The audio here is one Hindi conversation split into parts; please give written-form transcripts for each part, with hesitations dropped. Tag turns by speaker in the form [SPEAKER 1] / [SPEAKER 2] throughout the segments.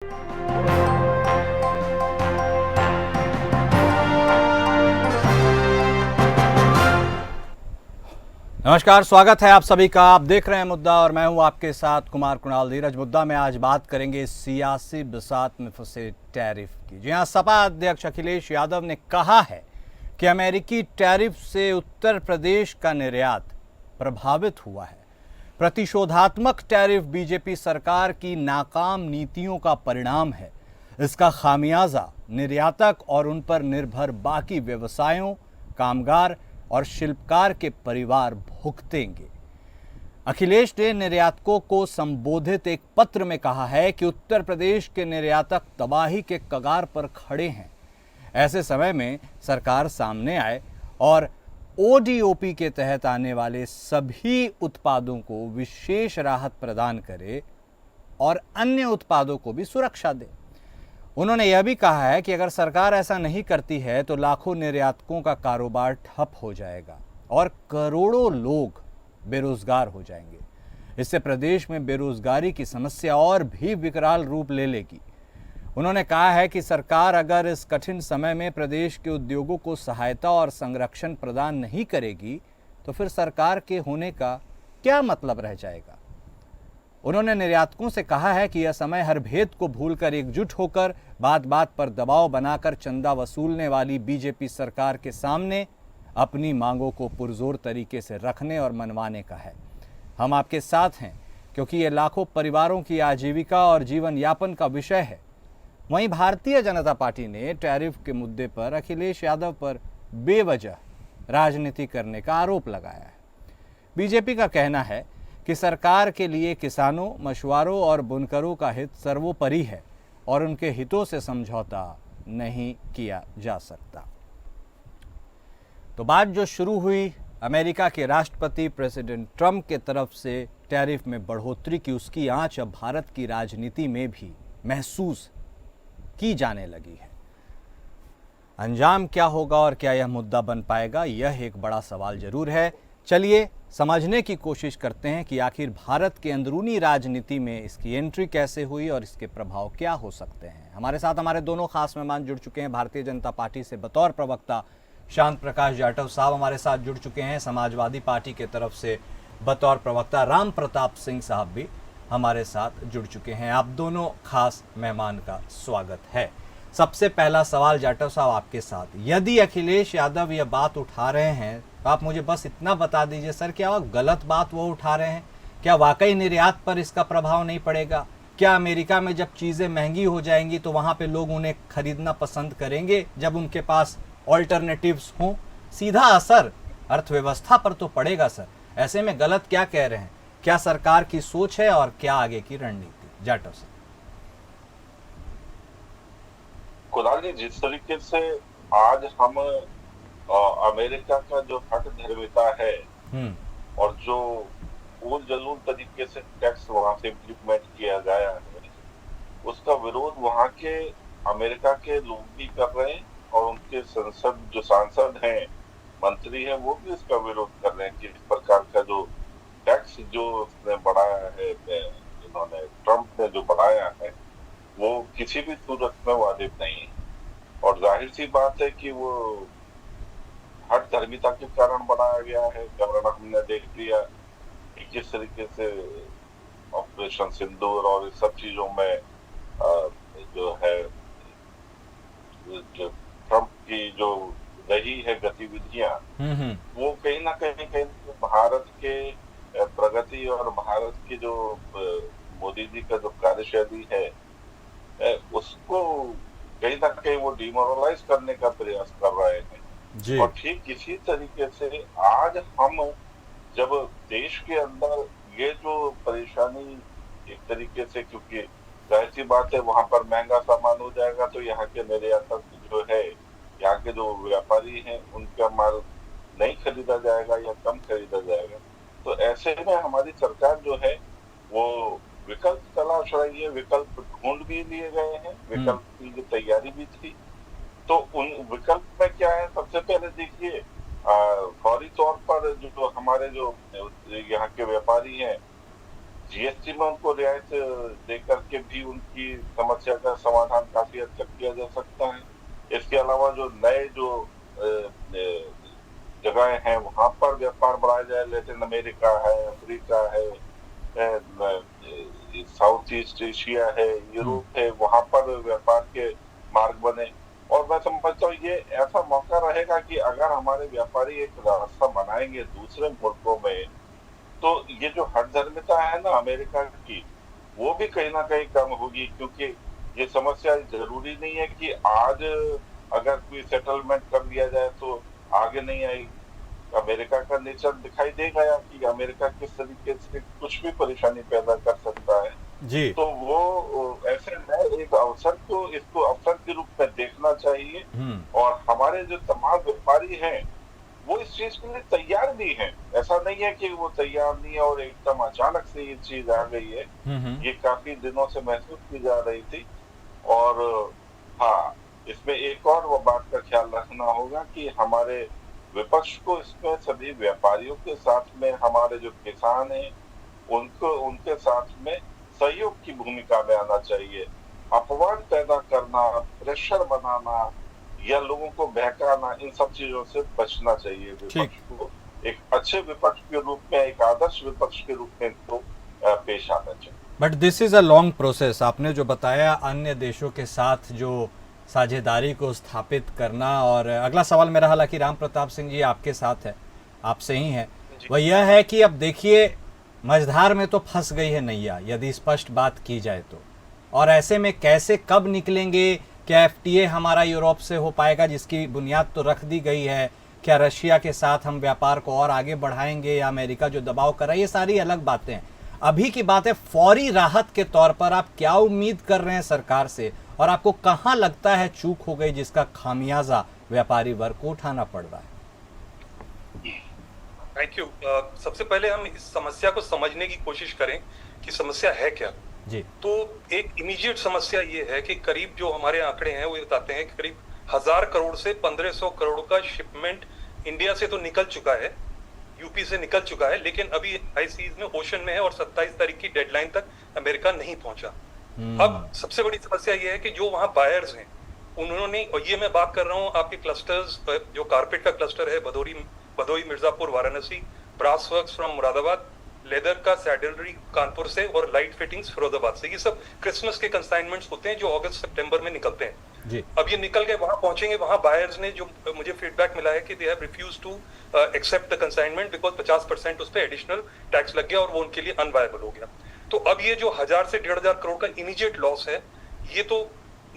[SPEAKER 1] नमस्कार, स्वागत है आप सभी का। आप देख रहे हैं मुद्दा और मैं हूं आपके साथ कुमार कुणाल धीरज। मुद्दा में आज बात करेंगे सियासी बिसात में फंसे टैरिफ की। जी हां, सपा अध्यक्ष अखिलेश यादव ने कहा है कि अमेरिकी टैरिफ से उत्तर प्रदेश का निर्यात प्रभावित हुआ है। प्रतिशोधात्मक टैरिफ बीजेपी सरकार की नाकाम नीतियों का परिणाम है। इसका खामियाजा निर्यातक और उन पर निर्भर बाकी व्यवसायों, कामगार और शिल्पकार के परिवार भुगतेंगे। अखिलेश ने निर्यातकों को संबोधित एक पत्र में कहा है कि उत्तर प्रदेश के निर्यातक तबाही के कगार पर खड़े हैं। ऐसे समय में सरकार सामने आए और ओडीओपी के तहत आने वाले सभी उत्पादों को विशेष राहत प्रदान करे और अन्य उत्पादों को भी सुरक्षा दे। उन्होंने यह भी कहा है कि अगर सरकार ऐसा नहीं करती है तो लाखों निर्यातकों का कारोबार ठप हो जाएगा और करोड़ों लोग बेरोजगार हो जाएंगे। इससे प्रदेश में बेरोजगारी की समस्या और भी विकराल रूप ले लेगी। उन्होंने कहा है कि सरकार अगर इस कठिन समय में प्रदेश के उद्योगों को सहायता और संरक्षण प्रदान नहीं करेगी तो फिर सरकार के होने का क्या मतलब रह जाएगा। उन्होंने निर्यातकों से कहा है कि यह समय हर भेद को भूलकर एकजुट होकर बात बात पर दबाव बनाकर चंदा वसूलने वाली बीजेपी सरकार के सामने अपनी मांगों को पुरजोर तरीके से रखने और मनवाने का है। हम आपके साथ हैं क्योंकि ये लाखों परिवारों की आजीविका और जीवन यापन का विषय है। वहीं भारतीय जनता पार्टी ने टैरिफ के मुद्दे पर अखिलेश यादव पर बेवजह राजनीति करने का आरोप लगाया है। बीजेपी का कहना है कि सरकार के लिए किसानों, मछुआरों और बुनकरों का हित सर्वोपरि है और उनके हितों से समझौता नहीं किया जा सकता। तो बात जो शुरू हुई अमेरिका के राष्ट्रपति प्रेसिडेंट ट्रंप के तरफ से टैरिफ में बढ़ोतरी की, उसकी आंच अब भारत की राजनीति में भी महसूस की जाने लगी है। अंजाम क्या होगा और क्या यह मुद्दा बन पाएगा, यह एक बड़ा सवाल जरूर है। चलिए समझने की कोशिश करते हैं कि आखिर भारत के अंदरूनी राजनीति में इसकी एंट्री कैसे हुई और इसके प्रभाव क्या हो सकते हैं। हमारे साथ हमारे दोनों खास मेहमान जुड़ चुके हैं। भारतीय जनता पार्टी से बतौर प्रवक्ता शांत प्रकाश जाटव साहब हमारे साथ जुड़ चुके हैं। समाजवादी पार्टी के तरफ से बतौर प्रवक्ता राम प्रताप सिंह साहब भी हमारे साथ जुड़ चुके हैं। आप दोनों खास मेहमान का स्वागत है। सबसे पहला सवाल जाटव साहब आपके साथ, यदि अखिलेश यादव यह बात उठा रहे हैं तो आप मुझे बस इतना बता दीजिए सर, क्या गलत बात वो उठा रहे हैं? क्या वाकई निर्यात पर इसका प्रभाव नहीं पड़ेगा? क्या अमेरिका में जब चीज़ें महंगी हो जाएंगी तो वहाँ पे लोग उन्हें खरीदना पसंद करेंगे जब उनके पास ऑल्टरनेटिव्स हों? सीधा असर अर्थव्यवस्था पर तो पड़ेगा सर। ऐसे में गलत क्या कह रहे हैं? क्या सरकार की सोच है और क्या आगे की रणनीति? जाटव साहब।
[SPEAKER 2] कुणाल जी, जिस तरीके से आज हम अमेरिका का जो हट धर्मिता है और जो उल जलूल तरीके से टैक्स वहां से इम्प्लीमेंट किया गया है, उसका विरोध वहां के अमेरिका के लोग भी कर रहे हैं और उनके संसद जो सांसद हैं, मंत्री हैं, वो भी इसका विरोध कर रहे हैं कि इस प्रकार का जो टैक्स जो उसने बढ़ाया है, इन्होंने ट्रंप ने जो बढ़ाया है, वो किसी भी सूरत में वाजिब नहीं है। और जाहिर सी बात है कि वो हट धर्मिता के कारण बनाया गया है। कारण हमने देख लिया कि किस तरीके से ऑपरेशन सिंदूर और इस सब चीजों में जो है, जो ट्रंप की जो रही है गतिविधियां, वो कहीं ना कहीं भारत के प्रगति और भारत की जो मोदी जी का जो कार्यशैली है उसको कहीं ना कहीं वो डिमोरलाइज करने का प्रयास कर रहे हैं। और ठीक इसी तरीके से आज हम जब देश के अंदर ये जो परेशानी एक तरीके से, क्योंकि जाहिर सी बात है वहां पर महंगा सामान हो जाएगा तो यहाँ के निर्यातक जो है, यहाँ के जो व्यापारी हैं, उनका माल नहीं खरीदा जाएगा या कम खरीदा जाएगा। तो ऐसे में हमारी सरकार जो है वो विकल्प तलाश रही है। विकल्प ढूंढ भी लिए गए हैं, विकल्प की जो तैयारी भी थी। तो उन विकल्प में क्या है, सबसे पहले देखिए फौरी तौर पर जो हमारे जो यहाँ के व्यापारी हैं, जीएसटी में उनको रियायत दे करके भी उनकी समस्या का समाधान काफी हद तक किया जा सकता है। इसके अलावा जो नए जो जगह हैं वहां पर व्यापार बढ़ाया जाए, लैटिन अमेरिका है, अफ्रीका है, साउथ ईस्ट एशिया है, यूरोप है, वहां पर व्यापार के मार्ग बने। और मैं समझता हूँ ये ऐसा मौका रहेगा कि अगर हमारे व्यापारी एक रास्ता बनाएंगे दूसरे मुल्कों में, तो ये जो हठधर्मिता है ना अमेरिका की, वो भी कहीं ना कहीं कम होगी। क्योंकि ये समस्या जरूरी नहीं है कि आज अगर कोई सेटलमेंट कर लिया जाए तो आगे नहीं आएगी। अमेरिका का नेचर दिखाई देगा या कि अमेरिका किस तरीके से कुछ भी परेशानी पैदा कर सकता है।
[SPEAKER 1] जी।
[SPEAKER 2] तो वो ऐसे में एक अवसर को इसको अवसर के रूप में देखना चाहिए। और हमारे जो तमाम व्यापारी हैं वो इस चीज के लिए तैयार भी हैं। ऐसा नहीं है कि वो तैयार नहीं है और एकदम अचानक से ये चीज आ गई है। ये काफी दिनों से महसूस की जा रही थी। और हाँ, इसमें एक और वो बात का ख्याल रखना होगा कि हमारे विपक्ष को इसमें सभी व्यापारियों के साथ में हमारे जो किसान हैं उनको उनके साथ में सहयोग की भूमिका में आना चाहिए। अपवाद पैदा करना, प्रेशर बनाना या लोगों को बहकाना, इन सब चीजों से बचना चाहिए। विपक्ष को एक अच्छे विपक्ष के रूप में, एक आदर्श विपक्ष के रूप में तो पेश आना चाहिए।
[SPEAKER 1] But this is a long process. आपने जो बताया अन्य देशों के साथ जो साझेदारी को स्थापित करना, और अगला सवाल मेरा हालांकि राम प्रताप सिंह जी आपके साथ है, आपसे ही है, वह यह है कि अब देखिए मझधार में तो फंस गई है नैया, यदि स्पष्ट बात की जाए तो। और ऐसे में कैसे कब निकलेंगे? क्या एफटीए हमारा यूरोप से हो पाएगा जिसकी बुनियाद तो रख दी गई है? क्या रशिया के साथ हम व्यापार को और आगे बढ़ाएंगे, या अमेरिका जो दबाव कर रहा है? ये सारी अलग बातें हैं। अभी की बात है फौरी राहत के तौर पर आप क्या उम्मीद कर रहे हैं सरकार से, और आपको कहां लगता है चूक हो गई जिसका खामियाजा व्यापारी वर्ग को उठाना पड़ रहा है?
[SPEAKER 3] Thank you. सबसे पहले हम इस समस्या को समझने की कोशिश करें कि समस्या है क्या
[SPEAKER 1] जी।
[SPEAKER 3] तो एक इमीडिएट समस्या ये है कि करीब जो हमारे आंकड़े हैं वो बताते हैं कि करीब 1000 करोड़ से 1500 करोड़ का शिपमेंट इंडिया से तो निकल चुका है, यूपी से निकल चुका है, लेकिन अभी हाई सीज में ओशन में है और 27 तारीख की डेडलाइन तक अमेरिका नहीं पहुंचा। अब सबसे बड़ी समस्या ये है कि जो वहां बायर्स हैं उन्होंने, और ये मैं बात कर रहा हूँ आपके क्लस्टर्स, जो कारपेट का क्लस्टर है Bhadohi Mirzapur Varanasi, brass works from Moradabad, leather का सैडलरी कानपुर से, और लाइट फिटिंग्स फिरोजाबाद से। ये सब क्रिसमस के कंसाइनमेंट्स होते हैं जो अगस्त सितंबर में निकलते हैं जी। अब ये निकल गए, वहां पहुंचेंगे, वहां बायर्स ने, जो मुझे फीडबैक मिला है कि they have refused to accept the consignment because 50% उस पर एडिशनल टैक्स लग गया और वो उनके लिए अनवायबल हो गया। तो अब ये जो 1000 से 1500 करोड़ का इमीडिएट लॉस है ये तो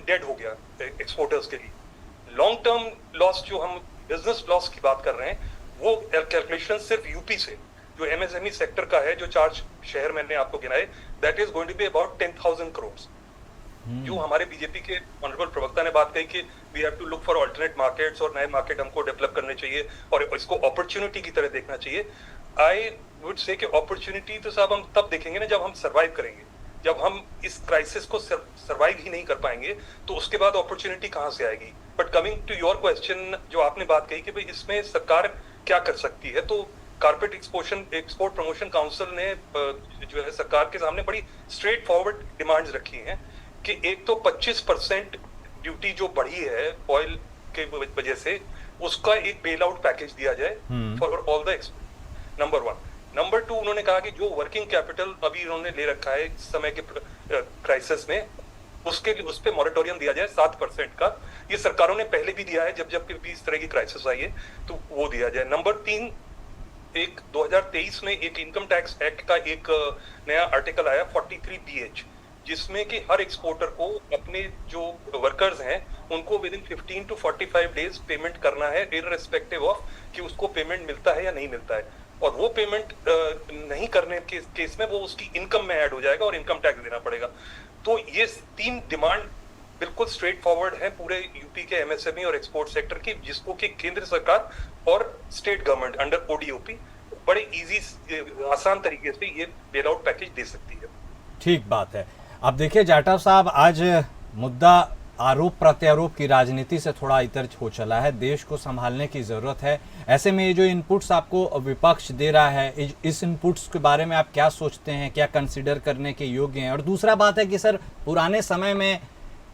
[SPEAKER 3] डेड हो गया एक्सपोर्टर्स के लिए। लॉन्ग टर्म लॉस, जो हम बिजनेस लॉस की बात कर रहे हैं, वो कैलकुलेशन सिर्फ यूपी से जो एमएसएमई सेक्टर का है, जो 4 शहर मैंने आपको गिनाए, that is going to be about 10,000 crore. जो हमारे बीजेपी के ऑनरेबल प्रवक्ता ने बात कही कि we have to look for alternate markets, और नए मार्केट हमको डेवलप करने चाहिए और इसको अपॉर्चुनिटी की तरह देखना चाहिए। आई वुड से कि अपॉर्चुनिटी तो साहब हम तब देखेंगे ना जब हम सर्वाइव करेंगे। जब हम इस क्राइसिस को सर्वाइव ही नहीं कर पाएंगे तो उसके बाद अपॉर्चुनिटी कहां से आएगी। But coming to your question, जो आपने बात कही कि भाई इसमें सरकार क्या कर सकती है, तो कारपेट एक्सपोर्ट प्रमोशन काउंसिल ने जो है सरकार के सामने बड़ी स्ट्रेट फॉरवर्ड डिमांड्स रखी हैं कि एक तो 25% ड्यूटी जो बढ़ी है ऑयल के वजह से, उसका एक बेल आउट पैकेज दिया जाए for all the export, number 1। Number 2, उन्होंने कहा कि जो वर्किंग कैपिटल अभी उन्होंने ले रखा है इस समय के क्राइसिस में, उसके लिए उस पर मॉरेटोरियम दिया जाए 7% का। ये सरकारों ने पहले भी दिया है जब भी इस तरह की क्राइसिस आई है, तो वो दिया जाए। नंबर 3, एक 2023 में एक इनकम टैक्स एक्ट का एक नया आर्टिकल आया 43BH, जिसमें कि हर एक्सपोर्टर को अपने जो वर्कर्स हैं उनको with in 15 to 45 days payment करना है, इररिस्पेक्टिव ऑफ कि उसको पेमेंट मिलता है या नहीं मिलता है। और वो पेमेंट नहीं करने के केस में वो उसकी इनकम में ऐड हो जाएगा और इनकम टैक्स देना पड़ेगा। तो ये 3 डिमांड बिल्कुल स्ट्रेट फॉरवर्ड है पूरे यूपी के एमएसएमई और एक्सपोर्ट सेक्टर की, जिसको कि केंद्र सरकार और स्टेट गवर्नमेंट अंडर ओडीओपी बड़े इजी आसान तरीके से ये बेल आउट पैकेज दे सकती है।
[SPEAKER 1] ठीक बात है। अब देखिए जाटव साहब, आज मुद्दा आरोप प्रत्यारोप की राजनीति से थोड़ा इतर हो चला है। देश को संभालने की ज़रूरत है। ऐसे में ये जो इनपुट्स आपको विपक्ष दे रहा है, इस इनपुट्स के बारे में आप क्या सोचते हैं, क्या कंसिडर करने के योग्य हैं? और दूसरा बात है कि सर, पुराने समय में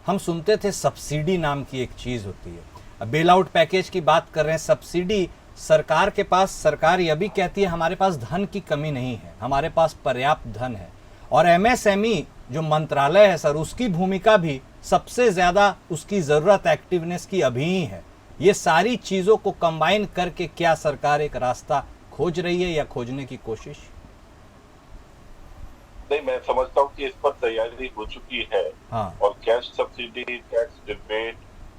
[SPEAKER 1] हम सुनते थे सब्सिडी नाम की एक चीज़ होती है। अब बेल आउट पैकेज की बात कर रहे हैं, सब्सिडी सरकार के पास, सरकार यह भी कहती है हमारे पास धन की कमी नहीं है, हमारे पास पर्याप्त धन है। और एमएसएमई जो मंत्रालय है सर, उसकी भूमिका भी सबसे ज़्यादा, उसकी ज़रूरत एक्टिवनेस की अभी ही है। ये सारी चीज़ों को कंबाइन करके क्या सरकार एक रास्ता खोज रही है या खोजने की कोशिश?
[SPEAKER 2] नहीं, मैं समझता हूँ कि इस पर तैयारी हो चुकी है।
[SPEAKER 1] हाँ।
[SPEAKER 2] और कैश सब्सिडी, टैक्स रिबेट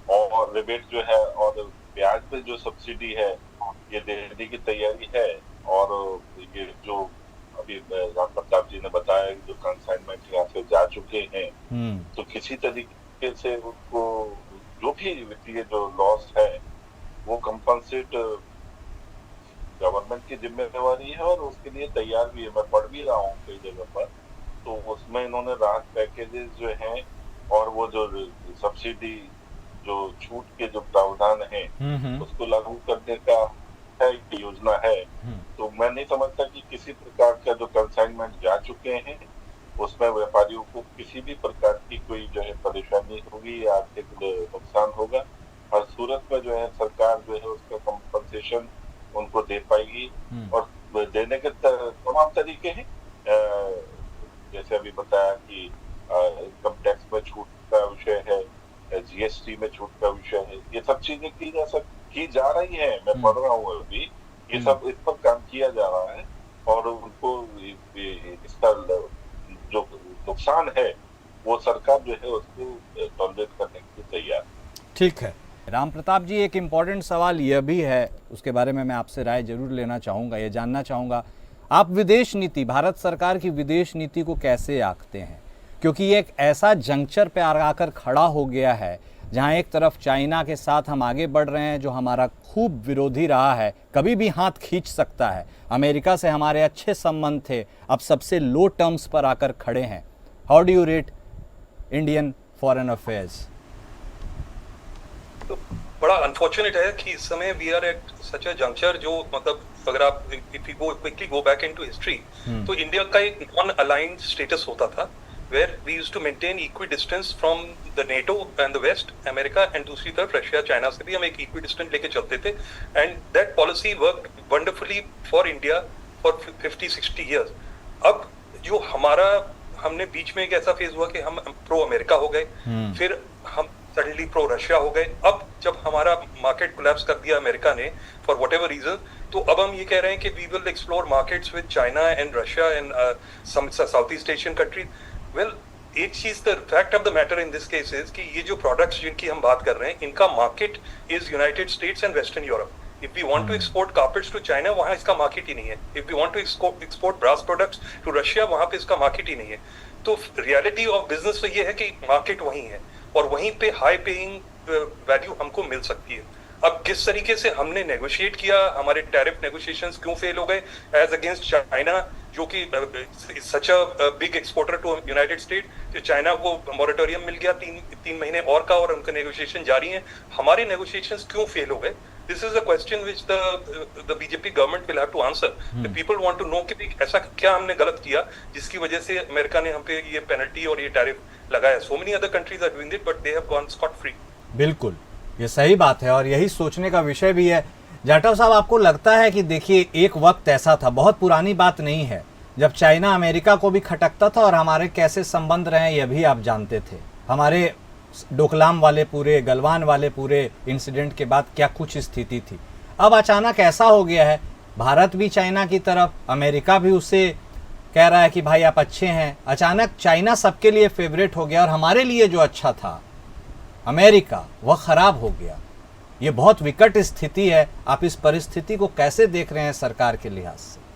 [SPEAKER 2] और रिबेट जो है और ब्याज पे जो सब्सिडी है, ये देने की तैयारी है। और ये जो अभी राम प्रताप जी ने बताया, जो कंसाइनमेंट यहाँ से जा चुके हैं, तो किसी तरीके से उनको जो भी वित्तीय जो लॉस है वो कंपनसेट गवर्नमेंट की जिम्मेदारी है और उसके लिए तैयार भी है। मैं पढ़ भी रहा हूँ कई जगह पर, तो उसमें इन्होंने राहत पैकेजेस जो हैं और वो जो सब्सिडी, जो छूट के जो प्रावधान है, उसको लागू करने का है, योजना है। तो मैं नहीं समझता कि किसी प्रकार का जो कंसाइनमेंट जा चुके हैं उसमें व्यापारियों को किसी भी प्रकार की कोई जो है परेशानी होगी या आर्थिक नुकसान होगा। हर सूरत में जो है सरकार जो है उसका कंपनसेशन उनको दे पाएगी। और देने के तमाम तरीके हैं, जैसे अभी बताया कि इनकम टैक्स में छूट का विषय है, जीएसटी में छूट का विषय है, ये सब चीजें की जा रही है। मैं पढ़ रहा हूँ अभी, ये सब इस पर काम किया जा रहा है और उनको इसका जो नुकसान है वो सरकार जो है उसको टॉलरेट करने के लिए तैयार।
[SPEAKER 1] ठीक है राम प्रताप जी, एक इम्पॉर्टेंट सवाल यह भी है, उसके बारे में मैं आपसे राय जरूर लेना चाहूँगा, ये जानना चाहूँगा, आप विदेश नीति, भारत सरकार की विदेश नीति को कैसे आंकते हैं? क्योंकि ये एक ऐसा जंक्चर पे आकर खड़ा हो गया है जहाँ एक तरफ चाइना के साथ हम आगे बढ़ रहे हैं, जो हमारा खूब विरोधी रहा है, कभी भी हाथ खींच सकता है। अमेरिका से हमारे अच्छे संबंध थे, अब सबसे लो टर्म्स पर आकर खड़े हैं। How do you rate Indian foreign affairs?
[SPEAKER 3] तो बड़ा अनफॉर्चुनेट है कि इस समय we are at such a juncture, जो मतलब अगर आप if you go quickly go back into history, तो इंडिया का एक नॉन अलाइंड स्टेटस होता था, where we used to maintain equidistance from the NATO and the West, America, and दूसरी तरफ रशिया, चाइना से भी हम एक equidistant लेके चलते थे, and that policy worked wonderfully for India for 50-60 years. अब जो हमने बीच में एक ऐसा फेज हुआ कि हम प्रो अमेरिका हो गए, फिर हम सडनली प्रो रशिया हो गए। अब जब हमारा मार्केट कोलैप्स कर दिया अमेरिका ने फॉर वट एवर रीजन, तो अब हम ये कह रहे हैं कि we will explore markets with China and Russia and some south east Asian countries. Well, एक चीज, the fact of the matter in this case is कि ये जो प्रोडक्ट्स जिनकी हम बात कर रहे हैं, इनका market is United states and western Europe. If we want to export carpets to China, वहाँ इसका मार्केट ही नहीं है। If we want to export brass products to Russia, वहाँ पे इसका मार्केट ही नहीं है। तो रियलिटी ऑफ बिजनेस तो ये है कि मार्केट वहीं है और वहीं पे हाई पेइंग वैल्यू हमको मिल सकती है। अब किस तरीके से हमने नेगोशिएट किया, हमारे टैरिफ नेगोशिएशंस क्यों फेल हो गए एज अगेंस्ट चाइना, जो कि such a big exporter to United State. तो चाइना को मॉरेटोरियम मिल गया तीन महीने और का, और उनका नेगोशिएशन जारी है। हमारे नेगोशिएशंस क्यों फेल हो गए? This is a question which the BJP government will have to answer. The people want to know कि ऐसा क्या हमने गलत किया जिसकी वजह से अमेरिका ने हम पे ये पेनल्टी और ये टैरिफ लगाया। So many other countries are doing it, but they have gone scot free.
[SPEAKER 1] बिल्कुल, ये सही बात है और यही सोचने का विषय भी है। जाटव साहब, आपको लगता है कि देखिए, एक वक्त ऐसा था, बहुत पुरानी बात नहीं है, जब चाइना अमेरिका को भी खटकता था और हमारे कैसे संबंध रहे ये भी आप जानते थे। हमारे डोकलाम वाले पूरे, गलवान वाले पूरे इंसिडेंट के बाद क्या कुछ स्थिति थी। अब अचानक ऐसा हो गया है, भारत भी चाइना की तरफ, अमेरिका भी उससे कह रहा है कि भाई आप अच्छे हैं। अचानक चाइना सबके लिए फेवरेट हो गया और हमारे लिए जो अच्छा था अमेरिका, वह खराब हो गया। ये बहुत विकट स्थिति है। आप इस परिस्थिति को कैसे देख रहे हैं सरकार के लिहाज से?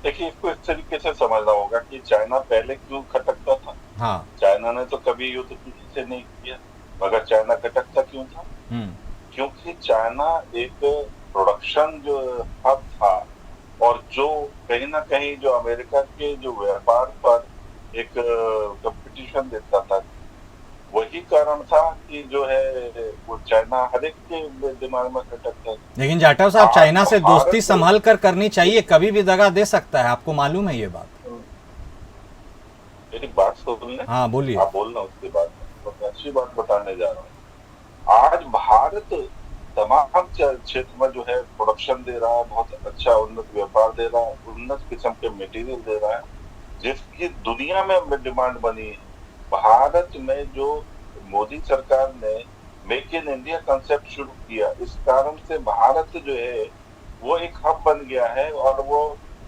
[SPEAKER 2] देखिए, इसको इस तरीके से समझना होगा कि चाइना पहले क्यों खटकता था।
[SPEAKER 1] हाँ,
[SPEAKER 2] चाइना ने तो कभी युद्ध किसी से नहीं किया, मगर चाइना खटकता क्यों था? क्योंकि चाइना एक प्रोडक्शन जो हब था और जो कहीं ना कहीं जो अमेरिका के जो व्यापार पर एक कंपटीशन देता था, वही कारण था कि जो है वो चाइना हर एक के दिमाग में खटकता है।
[SPEAKER 1] लेकिन जाटव साहब,
[SPEAKER 2] आज
[SPEAKER 1] चाइना से
[SPEAKER 2] भारत
[SPEAKER 1] दोस्ती संभाल कर करनी चाहिए, कभी भी दगा दे सकता है, आपको मालूम है ये बात?
[SPEAKER 2] मेरी बात सुन ले,
[SPEAKER 1] हाँ बोलिए।
[SPEAKER 2] आप बोलना उसके बाद तो मैं अच्छी बात बताने जा रहा हूँ। आज भारत तमाम क्षेत्र में जो है प्रोडक्शन दे रहा है, बहुत अच्छा उन्नत व्यापार दे रहा है, उन्नत किस्म के मटेरियल दे रहा है, जिसकी दुनिया में डिमांड बनी है। भारत में जो मोदी सरकार ने मेक इन इंडिया कंसेप्ट शुरू किया, इस कारण से भारत जो है वो एक हब बन गया है और वो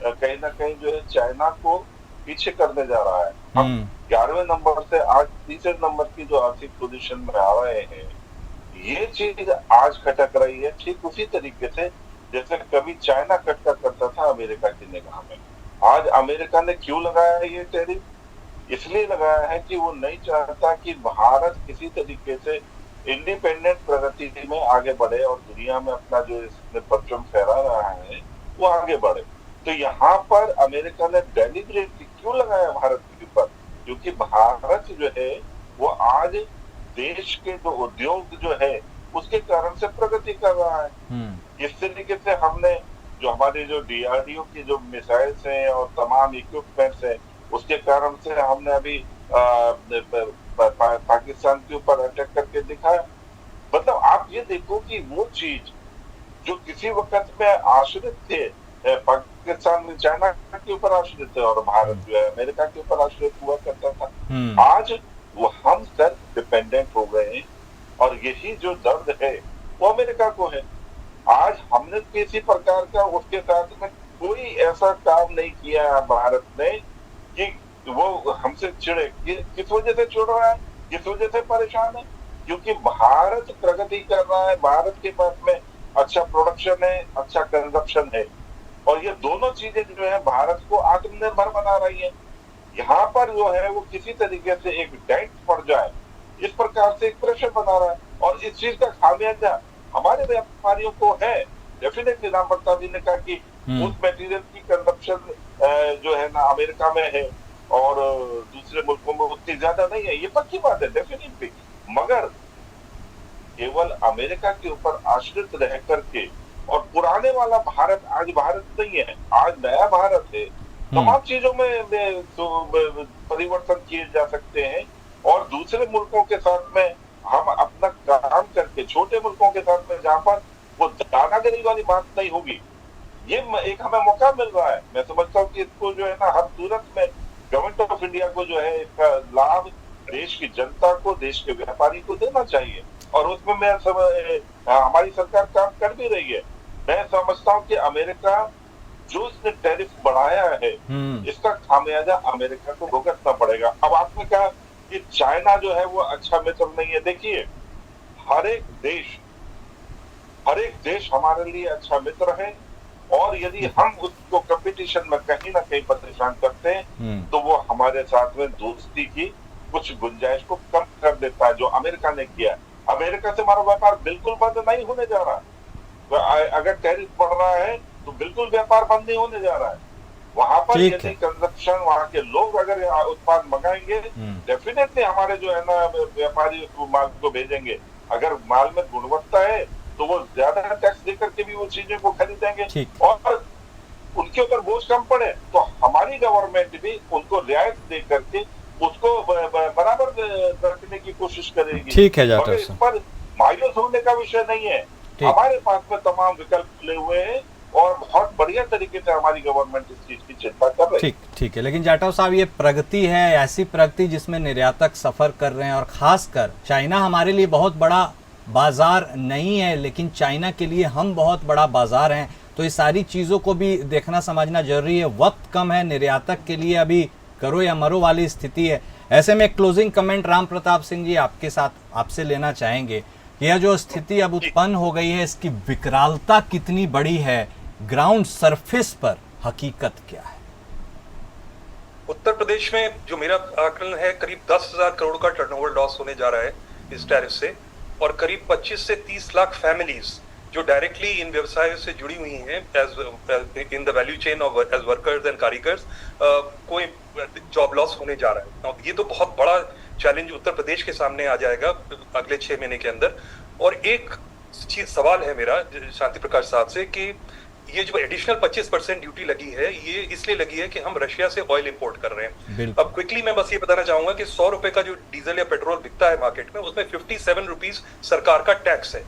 [SPEAKER 2] कहीं ना कहीं जो है चाइना को पीछे करने जा रहा है। हम 11वें नंबर से आज तीसरे नंबर की जो आर्थिक पोजीशन में आ रहे हैं, ये चीज आज खटक रही है ठीक उसी तरीके से जैसे कभी चाइना खटका करता था अमेरिका की निगाह में। आज अमेरिका ने क्यों लगाया है ये टैरिफ? इसलिए लगाया है कि वो नहीं चाहता कि भारत किसी तरीके से इंडिपेंडेंट प्रगति में आगे बढ़े और दुनिया में अपना जो इसने परचम फहरा रहा है वो आगे बढ़े। तो यहाँ पर अमेरिका ने डेलिबरेटली क्यों लगाया भारत के ऊपर? क्योंकि भारत जो है वो आज देश के जो उद्योग जो है उसके कारण से प्रगति कर रहा है। इस तरीके से हमने जो हमारे जो DRDO की जो मिसाइल्स हैं और तमाम इक्विपमेंट्स हैं, उसके कारण से हमने अभी पाकिस्तान के ऊपर अटैक करके दिखाया। मतलब आप ये देखो कि वो चीज जो किसी वक्त में आश्रित थे, पाकिस्तान में चाइना के ऊपर आश्रित थे और भारत जो है अमेरिका के ऊपर आश्रित हुआ करता था, आज वो हम सेल्फ डिपेंडेंट हो गए हैं और यही जो दर्द है वो अमेरिका को है। आज हमने किसी प्रकार का उसके साथ में कोई ऐसा काम नहीं किया भारत ने कि वो हमसे चिड़े। किस वजह से चिड़ रहा है, किस वजह से परेशान है? क्योंकि भारत प्रगति कर रहा है, भारत के पास में अच्छा प्रोडक्शन है, अच्छा कंजप्शन है और ये दोनों चीजें जो है भारत को आत्मनिर्भर बना रही है। यहाँ पर जो है वो किसी तरीके से एक डेंट पड़ जाए, इस प्रकार से एक प्रेशर बना रहा है और इस चीज का खामियाजा हमारे व्यापारियों को है। डेफिनेटली राम प्रताप जी ने कहा कि उस मटेरियल की कंजप्शन जो है ना अमेरिका में है और दूसरे मुल्कों में उतनी ज्यादा नहीं है, ये पक्की बात है डेफिनेटली। मगर केवल अमेरिका के ऊपर आश्रित रह करके और पुराने वाला भारत आज भारत नहीं है, आज नया भारत है। तमाम चीजों में परिवर्तन किए जा सकते हैं और दूसरे मुल्कों के साथ में हम अपना काम करके, छोटे मुल्कों के साथ में जहाँ पर वो दानागिरी वाली बात नहीं होगी, ये एक हमें मौका मिल रहा है। मैं समझता हूँ कि इसको जो है ना हर सूरत में गवर्नमेंट ऑफ इंडिया को जो है इसका लाभ देश की जनता को, देश के व्यापारी को देना चाहिए और उसमें हमारी सरकार काम कर भी रही है। मैं समझता हूँ कि अमेरिका जो इसने टैरिफ बढ़ाया है इसका खामियाजा अमेरिका को भुगतना पड़ेगा। अब आपने कहा कि चाइना जो है वो अच्छा मित्र नहीं है। देखिए, हर एक देश हमारे लिए अच्छा मित्र है और यदि हम उसको कंपटीशन में कहीं ना कहीं परेशान करते हैं तो वो हमारे साथ में दोस्ती की कुछ गुंजाइश को कम कर देता है, जो अमेरिका ने किया। अमेरिका से हमारा व्यापार बिल्कुल बंद नहीं होने जा रहा। तो अगर टैरिफ बढ़ रहा है तो बिल्कुल व्यापार बंद नहीं होने जा रहा है। वहां पर यदि कंजप्शन, वहां के लोग अगर उत्पाद मंगाएंगे, डेफिनेटली हमारे जो है ना व्यापारी माल को भेजेंगे। अगर माल में गुणवत्ता है तो वो ज्यादा टैक्स देकर के भी वो चीजों को खरीदेंगे और उनके ऊपर बोझ कम पड़े तो हमारी गवर्नमेंट भी उनको रियायत दे करके उसको बराबर रखने की कोशिश करेगी।
[SPEAKER 1] ठीक है जाटव
[SPEAKER 2] साहब, पर मायूस होने का विषय नहीं है। हमारे पास में तमाम विकल्प खुले हुए हैं और बहुत बढ़िया तरीके से हमारी गवर्नमेंट इस चीज की चिंता कर रही है।
[SPEAKER 1] ठीक है। लेकिन जाटव साहब, ये प्रगति है, ऐसी प्रगति जिसमें निर्यातक सफर कर रहे हैं और खासकर चाइना हमारे लिए बहुत बड़ा बाजार नहीं है, लेकिन चाइना के लिए हम बहुत बड़ा बाजार हैं। तो इस सारी चीज़ों को भी देखना समझना जरूरी है। वक्त कम है, निर्यातक के लिए अभी करो या मरो वाली स्थिति है। ऐसे में क्लोजिंग कमेंट राम प्रताप सिंह जी आपके साथ आपसे लेना चाहेंगे, यह जो स्थिति अब उत्पन्न हो गई है इसकी विकरालता कितनी बड़ी है, ग्राउंड सरफेस पर हकीकत क्या है?
[SPEAKER 3] उत्तर प्रदेश में जो मेरा आकलन है करीब 10,000 करोड़ का टर्नओवर लॉस होने जा रहा है इस टैरिफ से और करीब 25 से 30 लाख फैमिलीज जो डायरेक्टली इन व्यवसायों से जुड़ी हुई हैं as in the value chain of as workers and कारीगर्स, कोई जॉब लॉस होने जा रहा है। ये तो बहुत बड़ा चैलेंज उत्तर प्रदेश के सामने आ जाएगा अगले 6 महीने के अंदर। और एक चीज सवाल है मेरा शांति प्रकाश साहब से कि ये जो एडिशनल 25% ड्यूटी लगी है, ये इसलिए लगी है कि हम रशिया से ऑयल इंपोर्ट कर रहे हैं। अब क्विकली मैं बस ये बताना चाहूंगा कि 100 रुपए का जो डीजल या पेट्रोल बिकता है मार्केट में, उसमें 57 रुपीज सरकार का टैक्स है।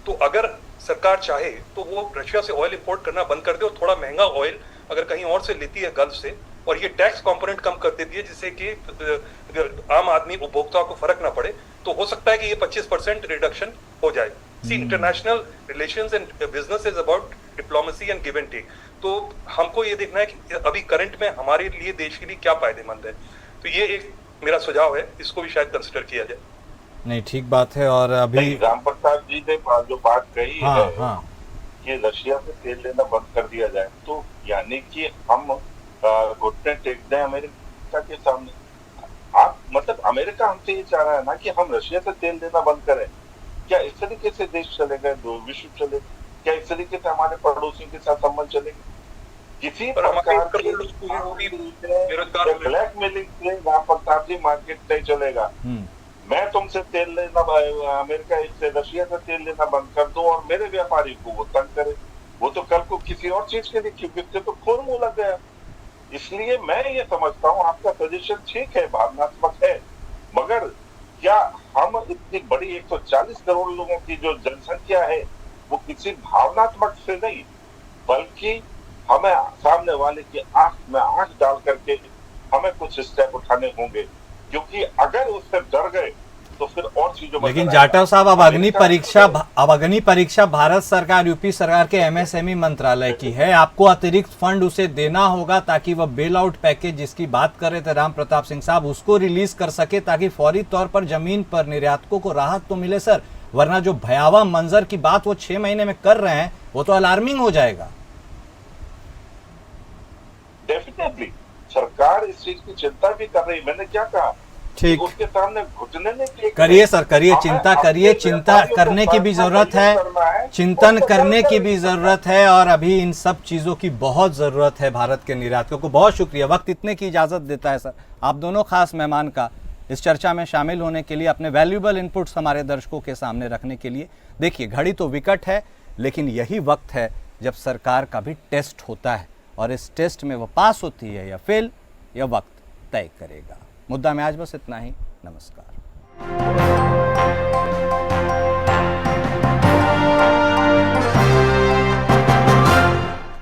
[SPEAKER 3] तो अगर सरकार चाहे तो वो रशिया से ऑयल इंपोर्ट करना बंद कर दे और थोड़ा महंगा ऑयल अगर कहीं और से लेती है गल्फ से, और ये टैक्स कंपोनेंट कम कर देती है जिससे कि आम आदमी उपभोक्ता को फर्क ना पड़े, तो हो सकता है कि ये 25% रिडक्शन हो जाए। See, international relations and business is about diplomacy and give and take. तो हमको ये देखना है कि अभी करंट में हमारे लिए, देश के लिए क्या फायदेमंद है। तो ये एक मेरा सुझाव है, इसको भी शायद कंसिडर किया जाए।
[SPEAKER 1] नहीं, ठीक बात है। और अभी
[SPEAKER 2] राम प्रसाद जी ने जो बात कही
[SPEAKER 1] हाँ,
[SPEAKER 2] है
[SPEAKER 1] हाँ।
[SPEAKER 2] कि रशिया से तेल लेना बंद कर दिया जाए, तो यानी कि हम घुटने टेक दें अमेरिका के सामने। आप मतलब अमेरिका हमसे ये चाह रहा है ना कि हम रशिया से तेल लेना बंद करें। क्या इस तरीके से देश चलेगा, विश्व चलेगा? क्या इस तरीके से हमारे पड़ोसियों के साथ संबंध चलेगा? किसी प्रकार की ब्लैकमेलिंग से राम प्रसाद जी मार्केट नहीं चलेगा। मैं तुमसे तेल लेना, अमेरिका इससे रशिया से तेल लेना बंद कर दूं और मेरे व्यापारी को वो तंग करे, वो तो कल को किसी और चीज के लिए, क्योंकि इससे तो खून मुंह लग गया। इसलिए मैं ये समझता हूँ आपका सजेशन ठीक है, भावनात्मक है, मगर क्या हम इतनी बड़ी 140 करोड़ लोगों की जो जनसंख्या है वो किसी भावनात्मक से नहीं, बल्कि हमें सामने वाले की आंख में आंख डाल करके हमें कुछ स्टेप उठाने होंगे, क्योंकि अगर उससे डर गए तो फिर और चीजों में।
[SPEAKER 1] लेकिन जाटव साहब, अब अग्नि परीक्षा भारत सरकार, यूपी सरकार के एमएसएमई मंत्रालय की है। आपको अतिरिक्त फंड उसे देना होगा ताकि वह बेल आउट पैकेज जिसकी बात कर रहे थे राम प्रताप सिंह साहब, उसको रिलीज कर सके, ताकि फौरी तौर पर जमीन पर निर्यातकों को राहत तो मिले सर। वरना जो भयावह मंजर की बात वो 6 महीने में कर रहे हैं, वो तो अलार्मिंग हो जाएगा।
[SPEAKER 2] डेफिनेटली सरकार इस चीज की चिंता भी कर रही। मैंने क्या कहा,
[SPEAKER 1] ठीक,
[SPEAKER 2] उसके सामने घुटने नहीं
[SPEAKER 1] करिए सर, करिए, चिंता करिए, चिंता करने की भी जरूरत है, चिंतन करने की भी जरूरत है, और अभी इन सब चीजों की बहुत जरूरत है भारत के निर्यातकों को। बहुत शुक्रिया, वक्त इतने की इजाजत देता है सर आप दोनों खास मेहमान का इस चर्चा में शामिल होने के लिए, अपने वैल्यूएबल इनपुट्स हमारे दर्शकों के सामने रखने के लिए। देखिए, घड़ी तो विकट है, लेकिन यही वक्त है जब सरकार का भी टेस्ट होता है, और इस टेस्ट में वो पास होती है या फेल, यह वक्त तय करेगा। मुद्दा में आज बस इतना ही। नमस्कार।